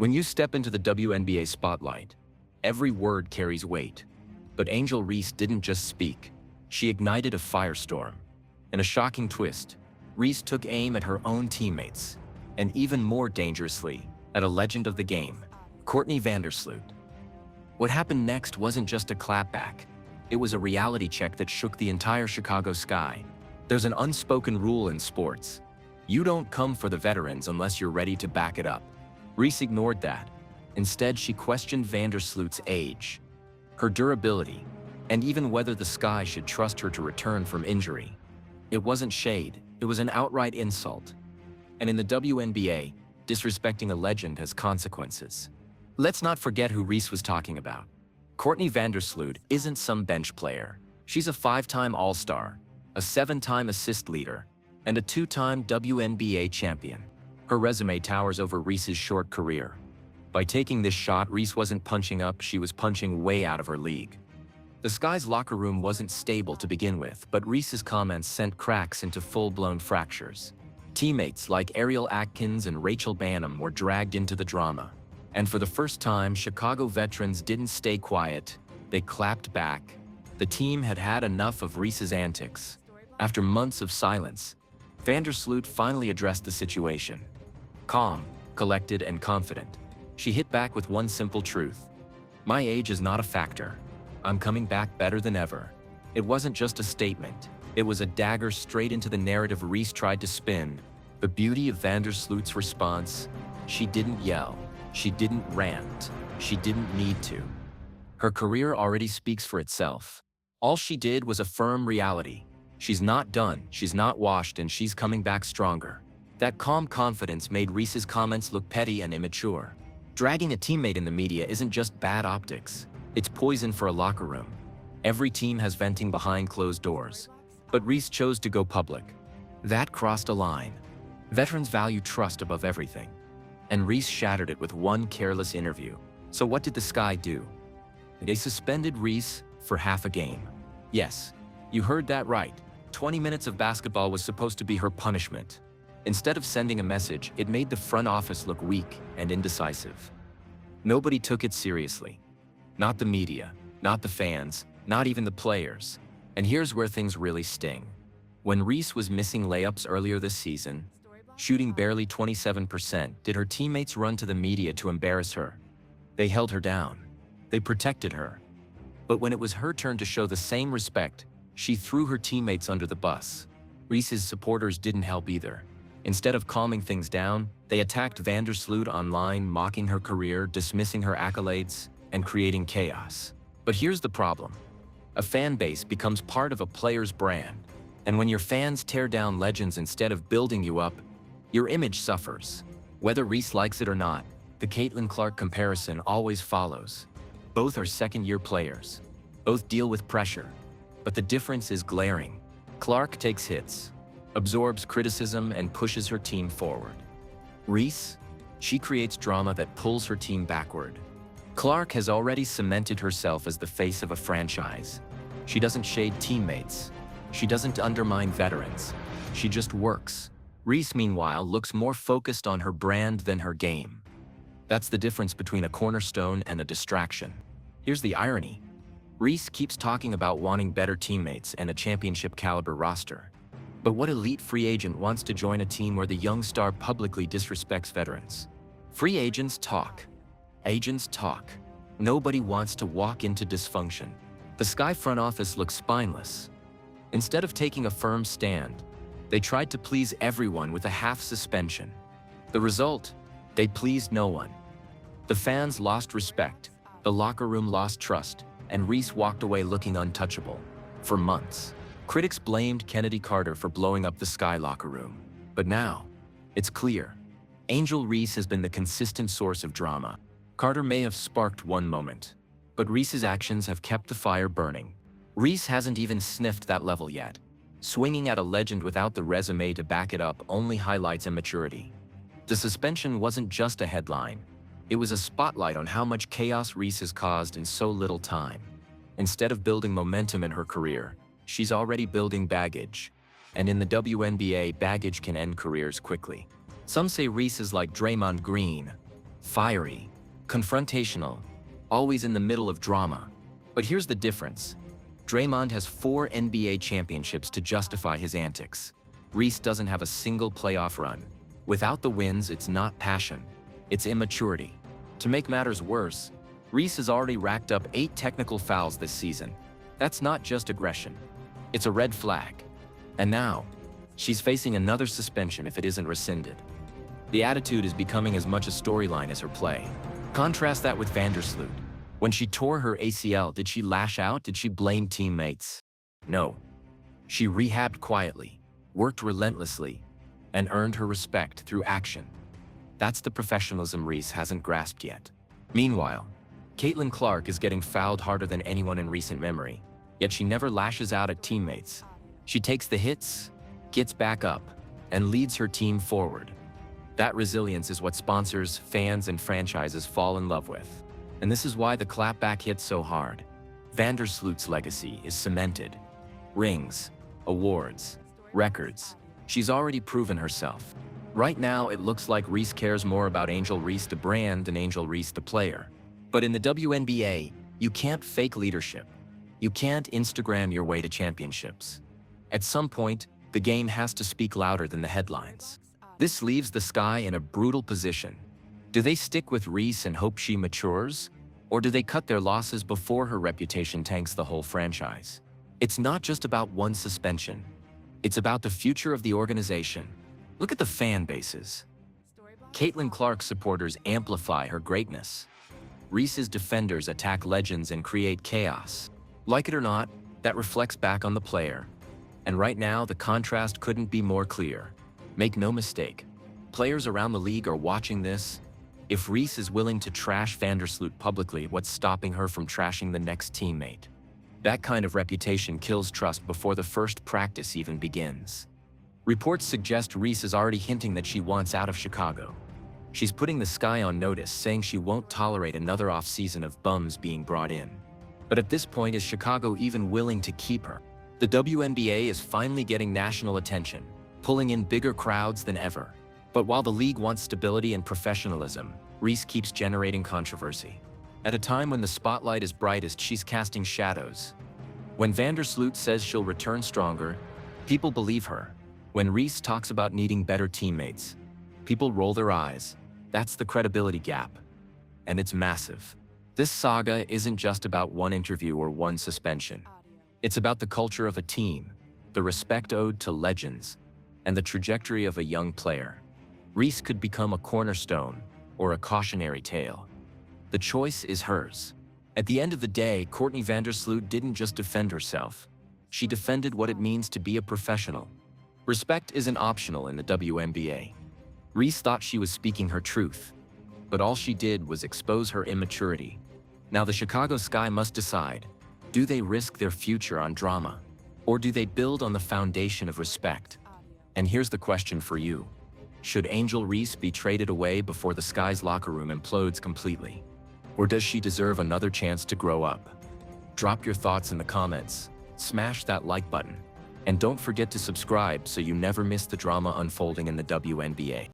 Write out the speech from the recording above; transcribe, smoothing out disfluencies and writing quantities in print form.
When you step into the WNBA spotlight, every word carries weight. But Angel Reese didn't just speak. She ignited a firestorm. In a shocking twist, Reese took aim at her own teammates, and even more dangerously, at a legend of the game, Courtney Vandersloot. What happened next wasn't just a clapback. It was a reality check that shook the entire Chicago sky. There's an unspoken rule in sports. You don't come for the veterans unless you're ready to back it up. Reese ignored that. Instead, she questioned Vandersloot's age, her durability, and even whether the sky should trust her to return from injury. It wasn't shade, it was an outright insult. And in the WNBA, disrespecting a legend has consequences. Let's not forget who Reese was talking about. Courtney Vandersloot isn't some bench player. She's a 5-time All-Star, a 7-time assist leader, and a 2-time WNBA champion. Her resume towers over Reese's short career. By taking this shot, Reese wasn't punching up, she was punching way out of her league. The Sky's locker room wasn't stable to begin with, but Reese's comments sent cracks into full-blown fractures. Teammates like Ariel Atkins and Rachel Banham were dragged into the drama. And for the first time, Chicago veterans didn't stay quiet, they clapped back. The team had had enough of Reese's antics. After months of silence, Vandersloot finally addressed the situation. Calm, collected, and confident, she hit back with one simple truth. My age is not a factor. I'm coming back better than ever. It wasn't just a statement. It was a dagger straight into the narrative Reese tried to spin. The beauty of Vandersloot's response: she didn't yell, she didn't rant, she didn't need to. Her career already speaks for itself. All she did was affirm reality. She's not done, she's not washed, and she's coming back stronger. That calm confidence made Reese's comments look petty and immature. Dragging a teammate in the media isn't just bad optics. It's poison for a locker room. Every team has venting behind closed doors. But Reese chose to go public. That crossed a line. Veterans value trust above everything. And Reese shattered it with one careless interview. So what did the Sky do? They suspended Reese for half a game. Yes, you heard that right. 20 minutes of basketball was supposed to be her punishment. Instead of sending a message, it made the front office look weak and indecisive. Nobody took it seriously. Not the media, not the fans, not even the players. And here's where things really sting. When Reese was missing layups earlier this season, shooting barely 27%, did her teammates run to the media to embarrass her? They held her down. They protected her. But when it was her turn to show the same respect, she threw her teammates under the bus. Reese's supporters didn't help either. Instead of calming things down, they attacked Vandersloot online, mocking her career, dismissing her accolades, and creating chaos. But here's the problem. A fan base becomes part of a player's brand. And when your fans tear down legends instead of building you up, your image suffers. Whether Reese likes it or not, the Caitlin Clark comparison always follows. Both are second-year players. Both deal with pressure. But the difference is glaring. Clark takes hits, absorbs criticism, and pushes her team forward. Reese, she creates drama that pulls her team backward. Clark has already cemented herself as the face of a franchise. She doesn't shade teammates. She doesn't undermine veterans. She just works. Reese, meanwhile, looks more focused on her brand than her game. That's the difference between a cornerstone and a distraction. Here's the irony. Reese keeps talking about wanting better teammates and a championship-caliber roster. But what elite free agent wants to join a team where the young star publicly disrespects veterans? Free agents talk. Agents talk. Nobody wants to walk into dysfunction. The Sky front office looks spineless. Instead of taking a firm stand, they tried to please everyone with a half suspension. The result? They pleased no one. The fans lost respect, the locker room lost trust, and Reese walked away looking untouchable. For months, critics blamed Kennedy Carter for blowing up the Sky locker room. But now, it's clear. Angel Reese has been the consistent source of drama. Carter may have sparked one moment, but Reese's actions have kept the fire burning. Reese hasn't even sniffed that level yet. Swinging at a legend without the resume to back it up only highlights immaturity. The suspension wasn't just a headline. It was a spotlight on how much chaos Reese has caused in so little time. Instead of building momentum in her career, she's already building baggage. And in the WNBA, baggage can end careers quickly. Some say Reese is like Draymond Green, fiery, confrontational, always in the middle of drama. But here's the difference. Draymond has 4 NBA championships to justify his antics. Reese doesn't have a single playoff run. Without the wins, it's not passion, it's immaturity. To make matters worse, Reese has already racked up 8 technical fouls this season. That's not just aggression, it's a red flag. And now, she's facing another suspension if it isn't rescinded. The attitude is becoming as much a storyline as her play. Contrast that with Vandersloot. When she tore her ACL, did she lash out? Did she blame teammates? No. She rehabbed quietly, worked relentlessly, and earned her respect through action. That's the professionalism Reese hasn't grasped yet. Meanwhile, Caitlin Clark is getting fouled harder than anyone in recent memory, yet she never lashes out at teammates. She takes the hits, gets back up, and leads her team forward. That resilience is what sponsors, fans, and franchises fall in love with. And this is why the clapback hits so hard. Vandersloot's legacy is cemented. Rings, awards, records. She's already proven herself. Right now, it looks like Reese cares more about Angel Reese the brand than Angel Reese the player. But in the WNBA, you can't fake leadership. You can't Instagram your way to championships. At some point, the game has to speak louder than the headlines. This leaves the Sky in a brutal position. Do they stick with Reese and hope she matures? Or do they cut their losses before her reputation tanks the whole franchise? It's not just about one suspension. It's about the future of the organization. Look at the fan bases. Caitlin Clark supporters amplify her greatness. Reese's defenders attack legends and create chaos. Like it or not, that reflects back on the player. And right now, the contrast couldn't be more clear. Make no mistake, players around the league are watching this. If Reese is willing to trash Vandersloot publicly, what's stopping her from trashing the next teammate? That kind of reputation kills trust before the first practice even begins. Reports suggest Reese is already hinting that she wants out of Chicago. She's putting the Sky on notice, saying she won't tolerate another off-season of bums being brought in. But at this point, is Chicago even willing to keep her? The WNBA is finally getting national attention, pulling in bigger crowds than ever. But while the league wants stability and professionalism, Reese keeps generating controversy. At a time when the spotlight is brightest, she's casting shadows. When Vandersloot says she'll return stronger, people believe her. When Reese talks about needing better teammates, people roll their eyes. That's the credibility gap. And it's massive. This saga isn't just about one interview or one suspension. It's about the culture of a team, the respect owed to legends, and the trajectory of a young player. Reese could become a cornerstone or a cautionary tale. The choice is hers. At the end of the day, Courtney Vandersloot didn't just defend herself. She defended what it means to be a professional. Respect isn't optional in the WNBA. Reese thought she was speaking her truth, but all she did was expose her immaturity. Now the Chicago Sky must decide, do they risk their future on drama? Or do they build on the foundation of respect? And here's the question for you. Should Angel Reese be traded away before the Sky's locker room implodes completely? Or does she deserve another chance to grow up? Drop your thoughts in the comments, smash that like button, and don't forget to subscribe so you never miss the drama unfolding in the WNBA.